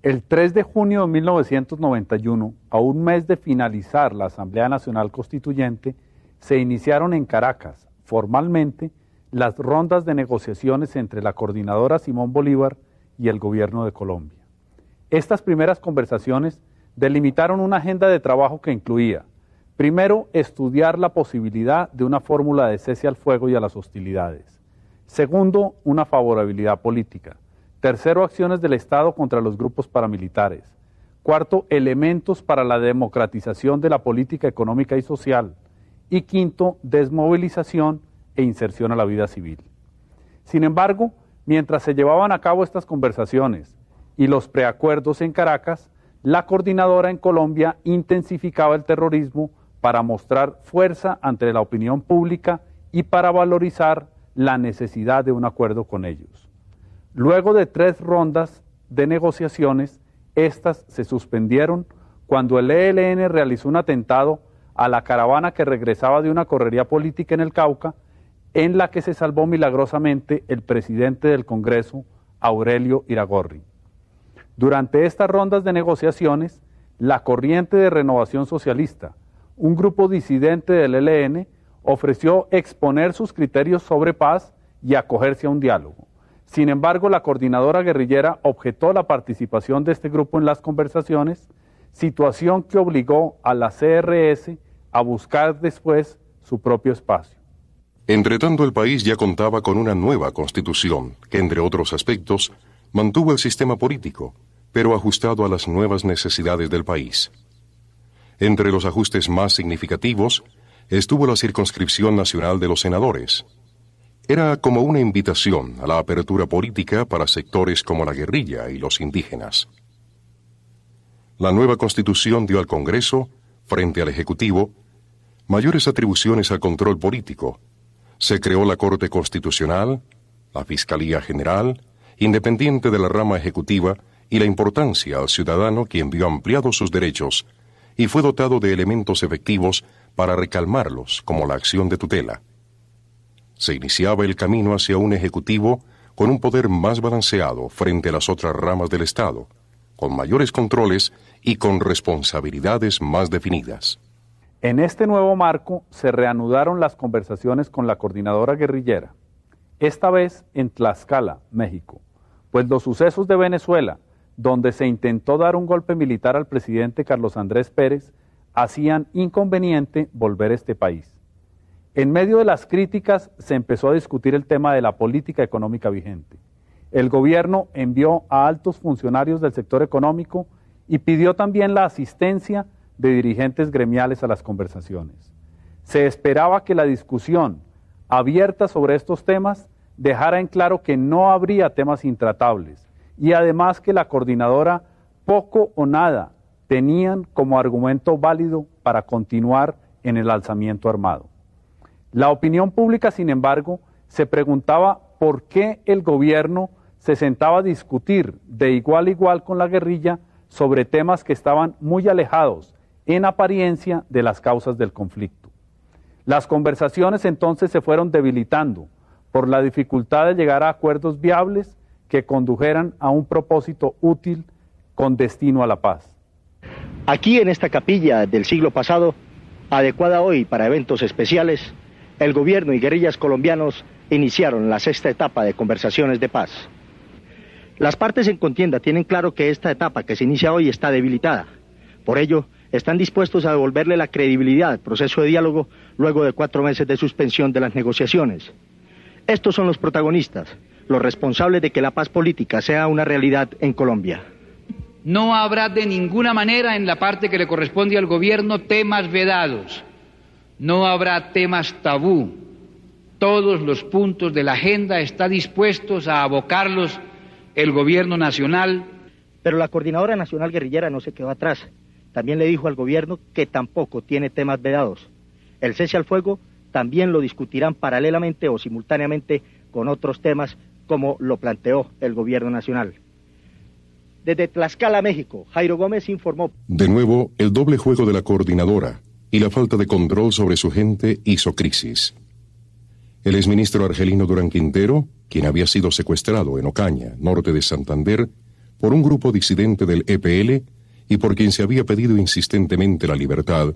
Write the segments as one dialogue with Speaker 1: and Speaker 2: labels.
Speaker 1: El 3 de junio de 1991, a un mes de finalizar la Asamblea Nacional Constituyente, se iniciaron en Caracas, formalmente, las rondas de negociaciones entre la coordinadora Simón Bolívar y el gobierno de Colombia. Estas primeras conversaciones delimitaron una agenda de trabajo que incluía, primero, estudiar la posibilidad de una fórmula de cese al fuego y a las hostilidades. Segundo, una favorabilidad política. Tercero, acciones del Estado contra los grupos paramilitares. Cuarto, elementos para la democratización de la política económica y social. Y quinto, desmovilización e inserción a la vida civil. Sin embargo, mientras se llevaban a cabo estas conversaciones y los preacuerdos en Caracas, la coordinadora en Colombia intensificaba el terrorismo para mostrar fuerza ante la opinión pública y para valorizar la necesidad de un acuerdo con ellos. Luego de 3 rondas de negociaciones, estas se suspendieron cuando el ELN realizó un atentado a la caravana que regresaba de una correría política en el Cauca, en la que se salvó milagrosamente el presidente del Congreso, Aurelio Iragorri. Durante estas rondas de negociaciones, la Corriente de Renovación Socialista, un grupo disidente del ELN, ofreció exponer sus criterios sobre paz y acogerse a un diálogo. Sin embargo, la coordinadora guerrillera objetó la participación de este grupo en las conversaciones, situación que obligó a la CRS a buscar después su propio espacio.
Speaker 2: Entretanto, el país ya contaba con una nueva constitución que, entre otros aspectos, mantuvo el sistema político, pero ajustado a las nuevas necesidades del país. Entre los ajustes más significativos estuvo la circunscripción nacional de los senadores. Era como una invitación a la apertura política para sectores como la guerrilla y los indígenas. La nueva Constitución dio al Congreso, frente al Ejecutivo, mayores atribuciones al control político. Se creó la Corte Constitucional, la Fiscalía General, independiente de la rama ejecutiva, y la importancia al ciudadano, quien vio ampliados sus derechos y fue dotado de elementos efectivos para recalmarlos, como la acción de tutela. Se iniciaba el camino hacia un ejecutivo con un poder más balanceado frente a las otras ramas del Estado, con mayores controles y con responsabilidades más definidas.
Speaker 1: En este nuevo marco se reanudaron las conversaciones con la coordinadora guerrillera, esta vez en Tlaxcala, México, pues los sucesos de Venezuela, donde se intentó dar un golpe militar al presidente Carlos Andrés Pérez, hacían inconveniente volver a este país. En medio de las críticas se empezó a discutir el tema de la política económica vigente. El gobierno envió a altos funcionarios del sector económico y pidió también la asistencia de dirigentes gremiales a las conversaciones. Se esperaba que la discusión abierta sobre estos temas dejara en claro que no habría temas intratables y además que la coordinadora poco o nada tenían como argumento válido para continuar en el alzamiento armado. La opinión pública, sin embargo, se preguntaba por qué el gobierno se sentaba a discutir de igual a igual con la guerrilla sobre temas que estaban muy alejados, en apariencia, de las causas del conflicto. Las conversaciones entonces se fueron debilitando por la dificultad de llegar a acuerdos viables que condujeran a un propósito útil con destino a la paz.
Speaker 3: Aquí en esta capilla del siglo pasado, adecuada hoy para eventos especiales, el gobierno y guerrillas colombianos iniciaron la 6ª etapa de conversaciones de paz. Las partes en contienda tienen claro que esta etapa que se inicia hoy está debilitada. Por ello, están dispuestos a devolverle la credibilidad al proceso de diálogo luego de 4 meses de suspensión de las negociaciones. Estos son los protagonistas, los responsables de que la paz política sea una realidad en Colombia.
Speaker 4: No habrá de ninguna manera en la parte que le corresponde al gobierno temas vedados. No habrá temas tabú. Todos los puntos de la agenda están dispuestos a abocarlos el gobierno nacional.
Speaker 3: Pero la Coordinadora Nacional Guerrillera no se quedó atrás. También le dijo al gobierno que tampoco tiene temas vedados. El cese al fuego también lo discutirán paralelamente o simultáneamente con otros temas, como lo planteó el gobierno nacional. Desde Tlaxcala, México, Jairo Gómez informó.
Speaker 2: De nuevo, el doble juego de la coordinadora y la falta de control sobre su gente hizo crisis. El exministro Argelino Durán Quintero, quien había sido secuestrado en Ocaña, norte de Santander, por un grupo disidente del EPL y por quien se había pedido insistentemente la libertad,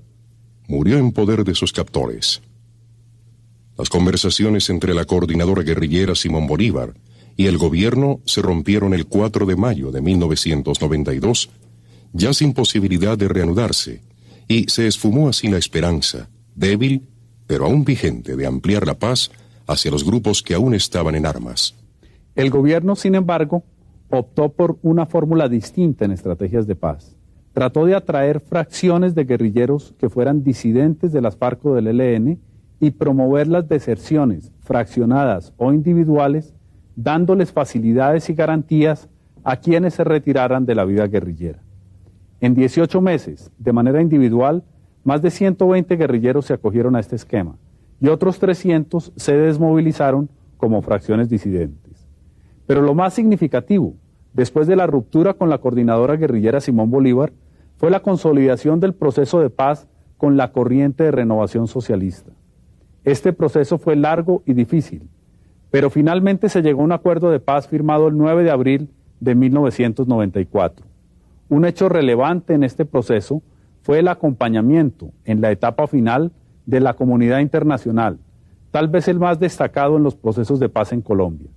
Speaker 2: murió en poder de sus captores. Las conversaciones entre la coordinadora guerrillera Simón Bolívar y el gobierno se rompieron el 4 de mayo de 1992, ya sin posibilidad de reanudarse, y se esfumó así la esperanza, débil, pero aún vigente, de ampliar la paz hacia los grupos que aún estaban en armas.
Speaker 1: El gobierno, sin embargo, optó por una fórmula distinta en estrategias de paz. Trató de atraer fracciones de guerrilleros que fueran disidentes de las FARC o del ELN y promover las deserciones, fraccionadas o individuales, dándoles facilidades y garantías a quienes se retiraran de la vida guerrillera. En 18 meses, de manera individual, más de 120 guerrilleros se acogieron a este esquema y otros 300 se desmovilizaron como fracciones disidentes. Pero lo más significativo, después de la ruptura con la coordinadora guerrillera Simón Bolívar, fue la consolidación del proceso de paz con la corriente de renovación socialista. Este proceso fue largo y difícil, pero finalmente se llegó a un acuerdo de paz firmado el 9 de abril de 1994. Un hecho relevante en este proceso fue el acompañamiento en la etapa final de la comunidad internacional, tal vez el más destacado en los procesos de paz en Colombia.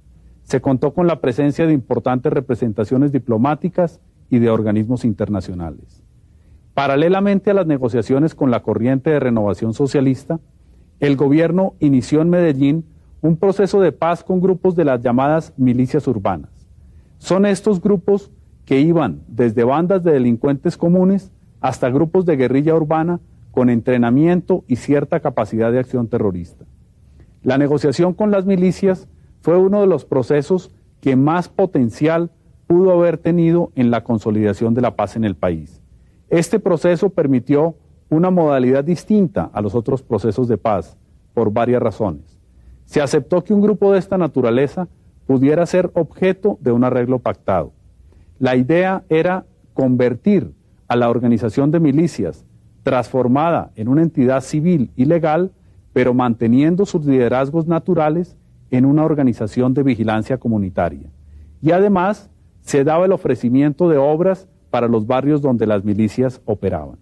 Speaker 1: Se contó con la presencia de importantes representaciones diplomáticas y de organismos internacionales. Paralelamente a las negociaciones con la corriente de renovación socialista, el gobierno inició en Medellín un proceso de paz con grupos de las llamadas milicias urbanas. Son estos grupos que iban desde bandas de delincuentes comunes hasta grupos de guerrilla urbana con entrenamiento y cierta capacidad de acción terrorista. La negociación con las milicias fue uno de los procesos que más potencial pudo haber tenido en la consolidación de la paz en el país. Este proceso permitió una modalidad distinta a los otros procesos de paz, por varias razones. Se aceptó que un grupo de esta naturaleza pudiera ser objeto de un arreglo pactado. La idea era convertir a la organización de milicias, transformada en una entidad civil y legal, pero manteniendo sus liderazgos naturales, en una organización de vigilancia comunitaria. Y además se daba el ofrecimiento de obras para los barrios donde las milicias operaban.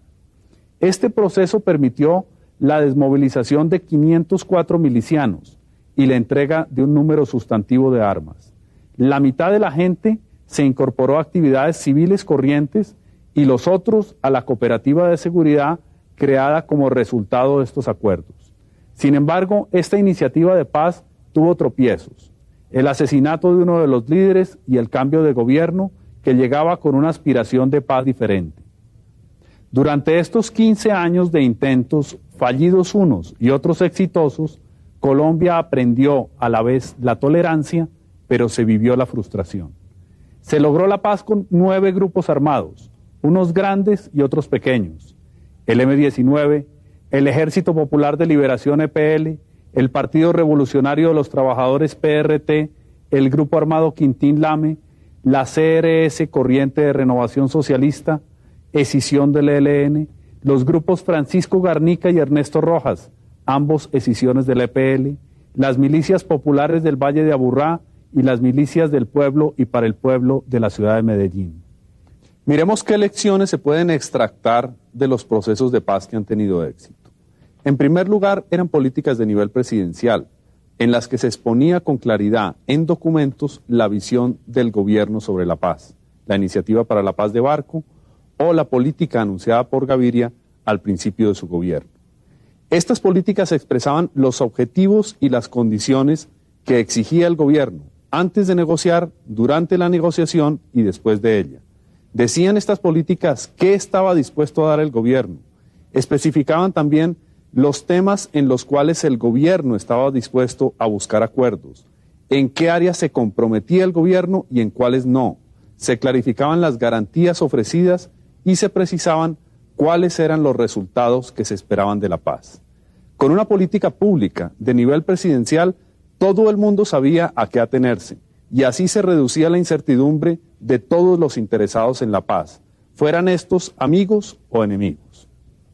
Speaker 1: Este proceso permitió la desmovilización de 504 milicianos y la entrega de un número sustantivo de armas. La mitad de la gente se incorporó a actividades civiles corrientes y los otros a la cooperativa de seguridad creada como resultado de estos acuerdos. Sin embargo, esta iniciativa de paz tuvo tropiezos: el asesinato de uno de los líderes y el cambio de gobierno que llegaba con una aspiración de paz diferente. Durante estos 15 años de intentos, fallidos unos y otros exitosos, Colombia aprendió a la vez la tolerancia, pero se vivió la frustración. Se logró la paz con 9 grupos armados, unos grandes y otros pequeños: el M-19, el Ejército Popular de Liberación EPL, el Partido Revolucionario de los Trabajadores PRT, el Grupo Armado Quintín Lame, la CRS Corriente de Renovación Socialista, escisión del ELN, los grupos Francisco Garnica y Ernesto Rojas, ambos escisiones del EPL, las milicias populares del Valle de Aburrá y las milicias del pueblo y para el pueblo de la ciudad de Medellín. Miremos qué lecciones se pueden extractar de los procesos de paz que han tenido éxito. En primer lugar, eran políticas de nivel presidencial, en las que se exponía con claridad en documentos la visión del gobierno sobre la paz, la Iniciativa para la Paz de Barco o la política anunciada por Gaviria al principio de su gobierno. Estas políticas expresaban los objetivos y las condiciones que exigía el gobierno antes de negociar, durante la negociación y después de ella. Decían estas políticas qué estaba dispuesto a dar el gobierno. Especificaban también los temas en los cuales el gobierno estaba dispuesto a buscar acuerdos, en qué áreas se comprometía el gobierno y en cuáles no. Se clarificaban las garantías ofrecidas y se precisaban cuáles eran los resultados que se esperaban de la paz. Con una política pública de nivel presidencial, todo el mundo sabía a qué atenerse, y así se reducía la incertidumbre de todos los interesados en la paz, fueran estos amigos o enemigos.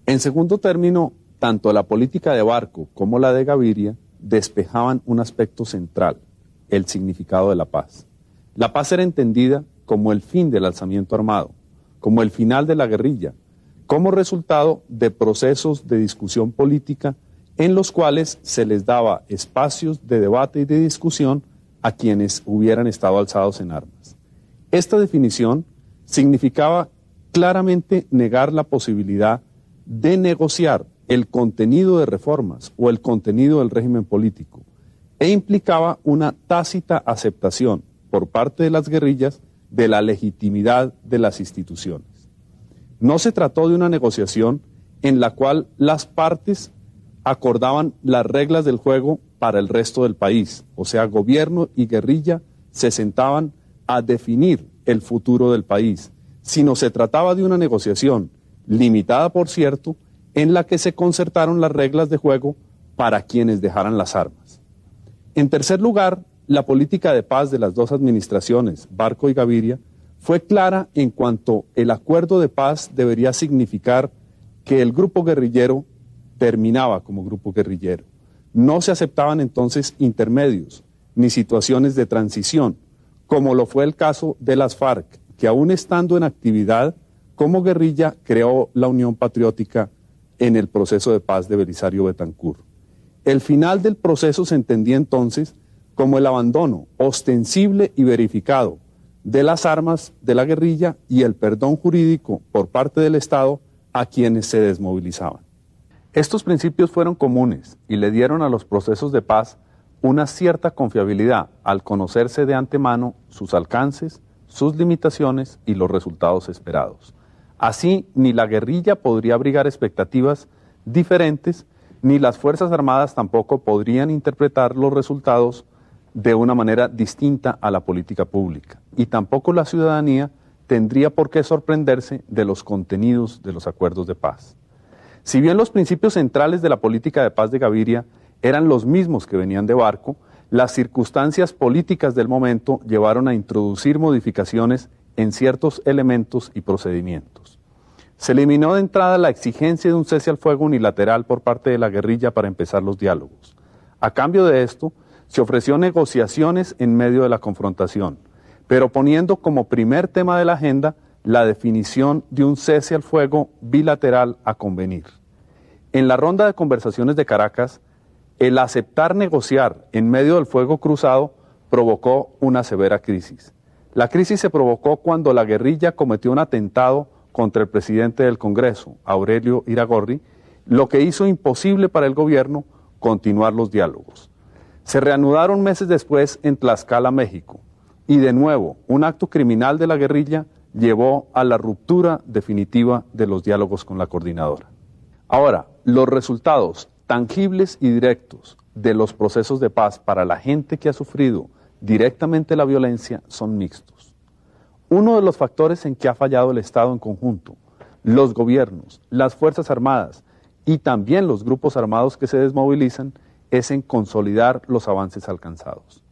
Speaker 1: En segundo término, tanto la política de Barco como la de Gaviria despejaban un aspecto central: el significado de la paz. La paz era entendida como el fin del alzamiento armado, como el final de la guerrilla, como resultado de procesos de discusión política en los cuales se les daba espacios de debate y de discusión a quienes hubieran estado alzados en armas. Esta definición significaba claramente negar la posibilidad de negociar el contenido de reformas o el contenido del régimen político e implicaba una tácita aceptación por parte de las guerrillas de la legitimidad de las instituciones. No se trató de una negociación en la cual las partes acordaban las reglas del juego para el resto del país, o sea, gobierno y guerrilla se sentaban a definir el futuro del país, sino se trataba de una negociación limitada, por cierto, en la que se concertaron las reglas de juego para quienes dejaran las armas. En tercer lugar, la política de paz de las dos administraciones, Barco y Gaviria, fue clara en cuanto el acuerdo de paz debería significar que el grupo guerrillero terminaba como grupo guerrillero. No se aceptaban entonces intermedios ni situaciones de transición, como lo fue el caso de las FARC, que aún estando en actividad como guerrilla creó la Unión Patriótica en el proceso de paz de Belisario Betancur. El final del proceso se entendía entonces como el abandono ostensible y verificado de las armas de la guerrilla y el perdón jurídico por parte del Estado a quienes se desmovilizaban. Estos principios fueron comunes y le dieron a los procesos de paz una cierta confiabilidad al conocerse de antemano sus alcances, sus limitaciones y los resultados esperados. Así, ni la guerrilla podría abrigar expectativas diferentes, ni las Fuerzas Armadas tampoco podrían interpretar los resultados de una manera distinta a la política pública, y tampoco la ciudadanía tendría por qué sorprenderse de los contenidos de los acuerdos de paz. Si bien los principios centrales de la política de paz de Gaviria eran los mismos que venían de Barco, las circunstancias políticas del momento llevaron a introducir modificaciones en ciertos elementos y procedimientos. Se eliminó de entrada la exigencia de un cese al fuego unilateral por parte de la guerrilla para empezar los diálogos. A cambio de esto, se ofreció negociaciones en medio de la confrontación, pero poniendo como primer tema de la agenda la definición de un cese al fuego bilateral a convenir. En la ronda de conversaciones de Caracas, el aceptar negociar en medio del fuego cruzado provocó una severa crisis. La crisis se provocó cuando la guerrilla cometió un atentado contra el presidente del Congreso, Aurelio Iragorri, lo que hizo imposible para el gobierno continuar los diálogos. Se reanudaron meses después en Tlaxcala, México, y de nuevo un acto criminal de la guerrilla llevó a la ruptura definitiva de los diálogos con la coordinadora. Ahora, los resultados tangibles y directos de los procesos de paz para la gente que ha sufrido directamente la violencia son mixtos. Uno de los factores en que ha fallado el Estado en conjunto, los gobiernos, las Fuerzas Armadas y también los grupos armados que se desmovilizan, es en consolidar los avances alcanzados.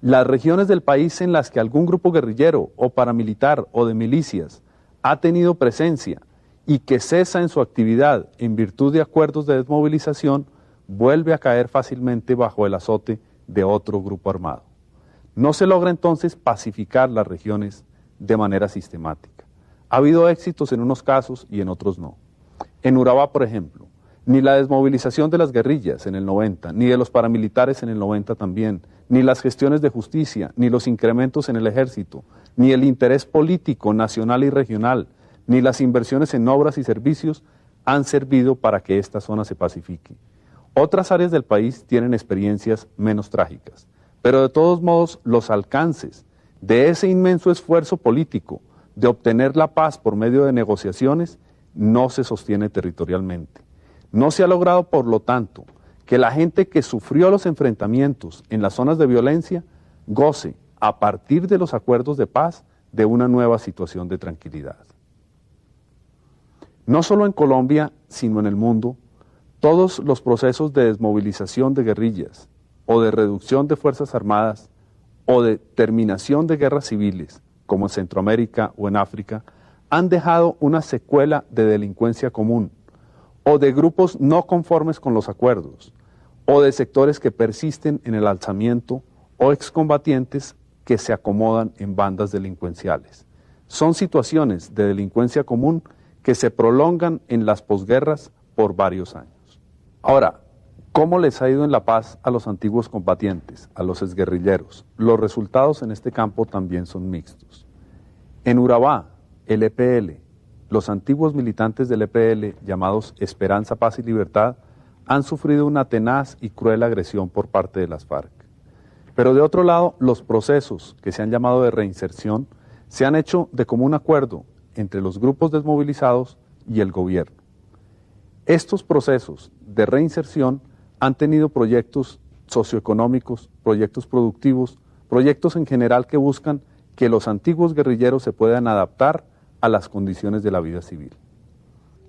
Speaker 1: Las regiones del país en las que algún grupo guerrillero o paramilitar o de milicias ha tenido presencia y que cesa en su actividad en virtud de acuerdos de desmovilización, vuelve a caer fácilmente bajo el azote de otro grupo armado. No se logra entonces pacificar las regiones de manera sistemática. Ha habido éxitos en unos casos y en otros no. En Urabá, por ejemplo, ni la desmovilización de las guerrillas en el 90, ni de los paramilitares en el 90 también, ni las gestiones de justicia, ni los incrementos en el ejército, ni el interés político nacional y regional, ni las inversiones en obras y servicios han servido para que esta zona se pacifique. Otras áreas del país tienen experiencias menos trágicas, pero de todos modos los alcances de ese inmenso esfuerzo político de obtener la paz por medio de negociaciones no se sostiene territorialmente. No se ha logrado, por lo tanto, que la gente que sufrió los enfrentamientos en las zonas de violencia goce, a partir de los acuerdos de paz, de una nueva situación de tranquilidad. No solo en Colombia, sino en el mundo, todos los procesos de desmovilización de guerrillas, o de reducción de fuerzas armadas, o de terminación de guerras civiles, como en Centroamérica o en África, han dejado una secuela de delincuencia común, o de grupos no conformes con los acuerdos, o de sectores que persisten en el alzamiento, o excombatientes que se acomodan en bandas delincuenciales. Son situaciones de delincuencia común que se prolongan en las posguerras por varios años. Ahora, ¿cómo les ha ido en La Paz a los antiguos combatientes, a los exguerrilleros? Los resultados en este campo también son mixtos. En Urabá, el EPL, los antiguos militantes del EPL, llamados Esperanza, Paz y Libertad, han sufrido una tenaz y cruel agresión por parte de las FARC. Pero de otro lado, los procesos que se han llamado de reinserción se han hecho de común acuerdo entre los grupos desmovilizados y el gobierno. Estos procesos de reinserción han tenido proyectos socioeconómicos, proyectos productivos, proyectos en general que buscan que los antiguos guerrilleros se puedan adaptar a las condiciones de la vida civil.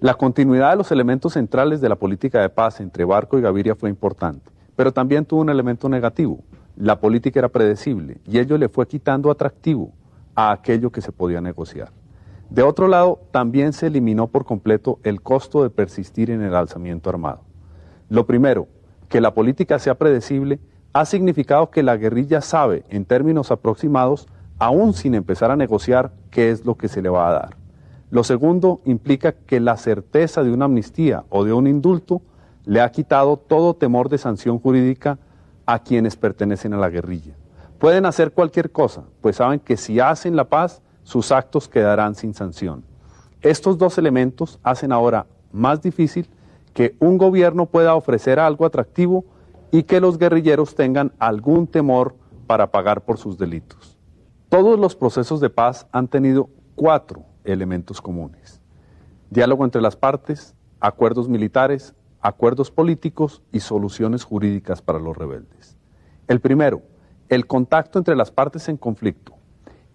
Speaker 1: La continuidad de los elementos centrales de la política de paz entre Barco y Gaviria fue importante, pero también tuvo un elemento negativo. La política era predecible y ello le fue quitando atractivo a aquello que se podía negociar. De otro lado, también se eliminó por completo el costo de persistir en el alzamiento armado. Lo primero, que la política sea predecible, ha significado que la guerrilla sabe, en términos aproximados, aún sin empezar a negociar, qué es lo que se le va a dar. Lo segundo implica que la certeza de una amnistía o de un indulto le ha quitado todo temor de sanción jurídica a quienes pertenecen a la guerrilla. Pueden hacer cualquier cosa, pues saben que si hacen la paz, sus actos quedarán sin sanción. Estos dos elementos hacen ahora más difícil que un gobierno pueda ofrecer algo atractivo y que los guerrilleros tengan algún temor para pagar por sus delitos. Todos los procesos de paz han tenido 4 elementos comunes: diálogo entre las partes, acuerdos militares, acuerdos políticos y soluciones jurídicas para los rebeldes. El primero, el contacto entre las partes en conflicto.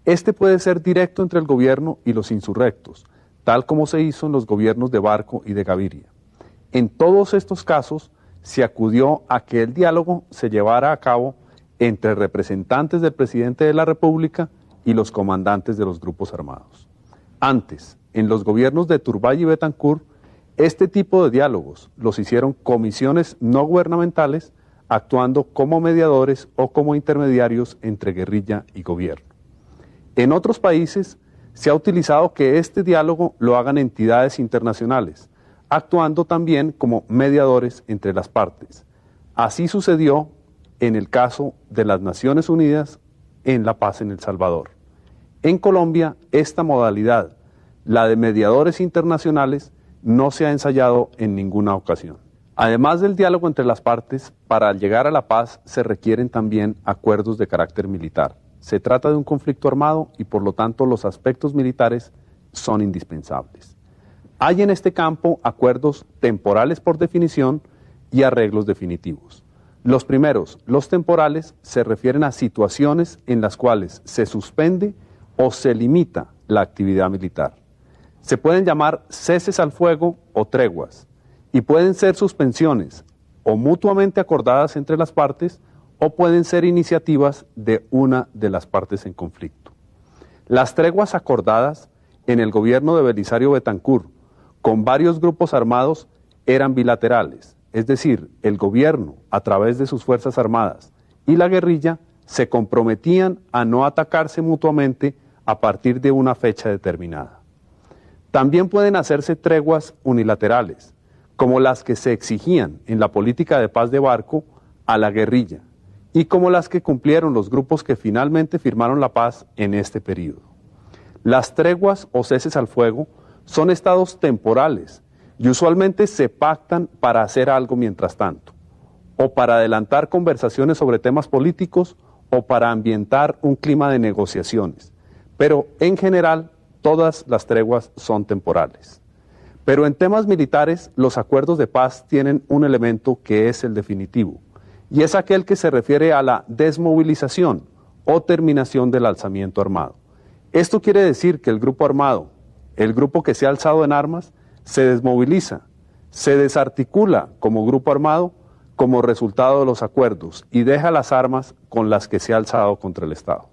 Speaker 1: Este puede ser directo entre el gobierno y los insurrectos, tal como se hizo en los gobiernos de Barco y de Gaviria. En todos estos casos se acudió a que el diálogo se llevara a cabo entre representantes del presidente de la República y los comandantes de los grupos armados. Antes, en los gobiernos de Turbay y Betancur, este tipo de diálogos los hicieron comisiones no gubernamentales actuando como mediadores o como intermediarios entre guerrilla y gobierno. En otros países se ha utilizado que este diálogo lo hagan entidades internacionales, actuando también como mediadores entre las partes. Así sucedió en el caso de las Naciones Unidas en la paz en El Salvador. En Colombia, esta modalidad, la de mediadores internacionales, no se ha ensayado en ninguna ocasión. Además del diálogo entre las partes, para llegar a la paz se requieren también acuerdos de carácter militar. Se trata de un conflicto armado y por lo tanto los aspectos militares son indispensables. Hay en este campo acuerdos temporales por definición y arreglos definitivos. Los primeros, los temporales, se refieren a situaciones en las cuales se suspende o se limita la actividad militar. Se pueden llamar ceses al fuego o treguas y pueden ser suspensiones o mutuamente acordadas entre las partes o pueden ser iniciativas de una de las partes en conflicto. Las treguas acordadas en el gobierno de Belisario Betancur con varios grupos armados eran bilaterales, es decir, el gobierno, a través de sus fuerzas armadas, y la guerrilla se comprometían a no atacarse mutuamente a partir de una fecha determinada. También pueden hacerse treguas unilaterales, como las que se exigían en la política de paz de Barco a la guerrilla, y como las que cumplieron los grupos que finalmente firmaron la paz en este período. Las treguas o ceses al fuego son estados temporales y usualmente se pactan para hacer algo mientras tanto, o para adelantar conversaciones sobre temas políticos o para ambientar un clima de negociaciones, pero en general todas las treguas son temporales. Pero en temas militares los acuerdos de paz tienen un elemento que es el definitivo, y es aquel que se refiere a la desmovilización o terminación del alzamiento armado. Esto quiere decir que el grupo armado, el grupo que se ha alzado en armas, se desmoviliza, se desarticula como grupo armado como resultado de los acuerdos y deja las armas con las que se ha alzado contra el Estado.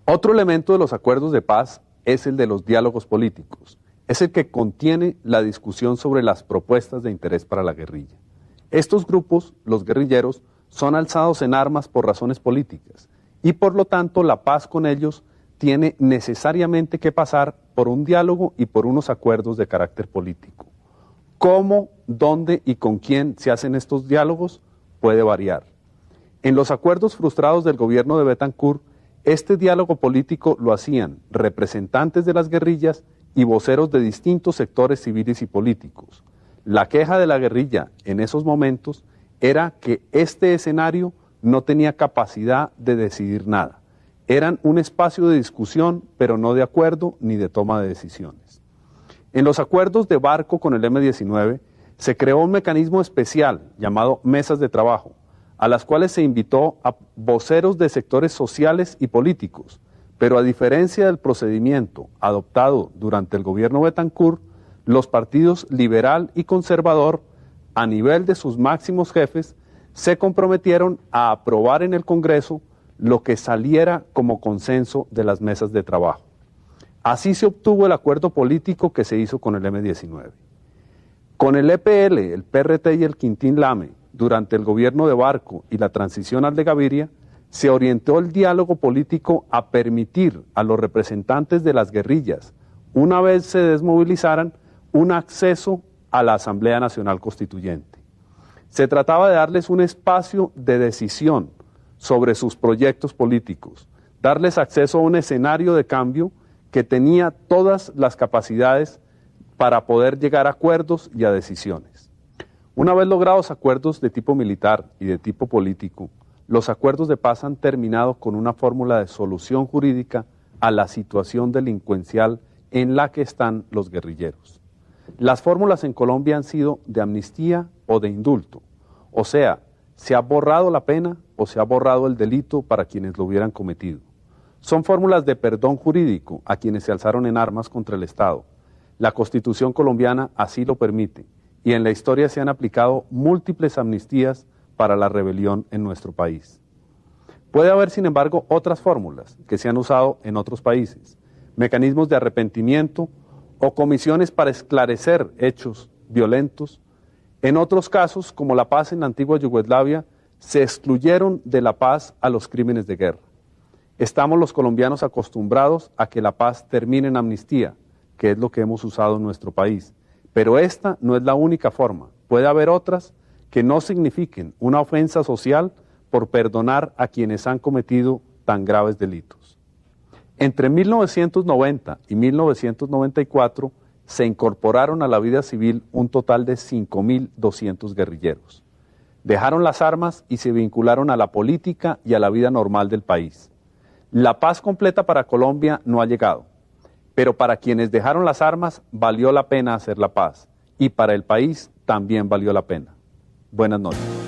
Speaker 1: Otro elemento de los acuerdos de paz es el de los diálogos políticos. Es el que contiene la discusión sobre las propuestas de interés para la guerrilla. Estos grupos, los guerrilleros, son alzados en armas por razones políticas y por lo tanto la paz con ellos tiene necesariamente que pasar por un diálogo y por unos acuerdos de carácter político. ¿Cómo, dónde y con quién se hacen estos diálogos? Puede variar. En los acuerdos frustrados del gobierno de Betancourt, este diálogo político lo hacían representantes de las guerrillas y voceros de distintos sectores civiles y políticos. La queja de la guerrilla en esos momentos era que este escenario no tenía capacidad de decidir nada. Eran un espacio de discusión, pero no de acuerdo ni de toma de decisiones. En los acuerdos de Barco con el M-19 se creó un mecanismo especial llamado mesas de trabajo, a las cuales se invitó a voceros de sectores sociales y políticos, pero a diferencia del procedimiento adoptado durante el gobierno Betancourt, los partidos liberal y conservador, a nivel de sus máximos jefes, se comprometieron a aprobar en el Congreso lo que saliera como consenso de las mesas de trabajo. Así se obtuvo el acuerdo político que se hizo con el M-19. Con el EPL, el PRT y el Quintín Lame, durante el gobierno de Barco y la transición al de Gaviria, se orientó el diálogo político a permitir a los representantes de las guerrillas, una vez se desmovilizaran, un acceso a la Asamblea Nacional Constituyente. Se trataba de darles un espacio de decisión sobre sus proyectos políticos, darles acceso a un escenario de cambio que tenía todas las capacidades para poder llegar a acuerdos y a decisiones. Una vez logrados acuerdos de tipo militar y de tipo político, los acuerdos de paz han terminado con una fórmula de solución jurídica a la situación delincuencial en la que están los guerrilleros. Las fórmulas en Colombia han sido de amnistía o de indulto, o sea, se ha borrado la pena o se ha borrado el delito para quienes lo hubieran cometido. Son fórmulas de perdón jurídico a quienes se alzaron en armas contra el Estado. La Constitución colombiana así lo permite y en la historia se han aplicado múltiples amnistías para la rebelión en nuestro país. Puede haber, sin embargo, otras fórmulas que se han usado en otros países, mecanismos de arrepentimiento o comisiones para esclarecer hechos violentos. En otros casos, como la paz en la antigua Yugoslavia, se excluyeron de la paz a los crímenes de guerra. Estamos los colombianos acostumbrados a que la paz termine en amnistía, que es lo que hemos usado en nuestro país. Pero esta no es la única forma. Puede haber otras que no signifiquen una ofensa social por perdonar a quienes han cometido tan graves delitos. Entre 1990 y 1994 se incorporaron a la vida civil un total de 5.200 guerrilleros. Dejaron las armas y se vincularon a la política y a la vida normal del país. La paz completa para Colombia no ha llegado, pero para quienes dejaron las armas valió la pena hacer la paz y para el país también valió la pena. Buenas noches.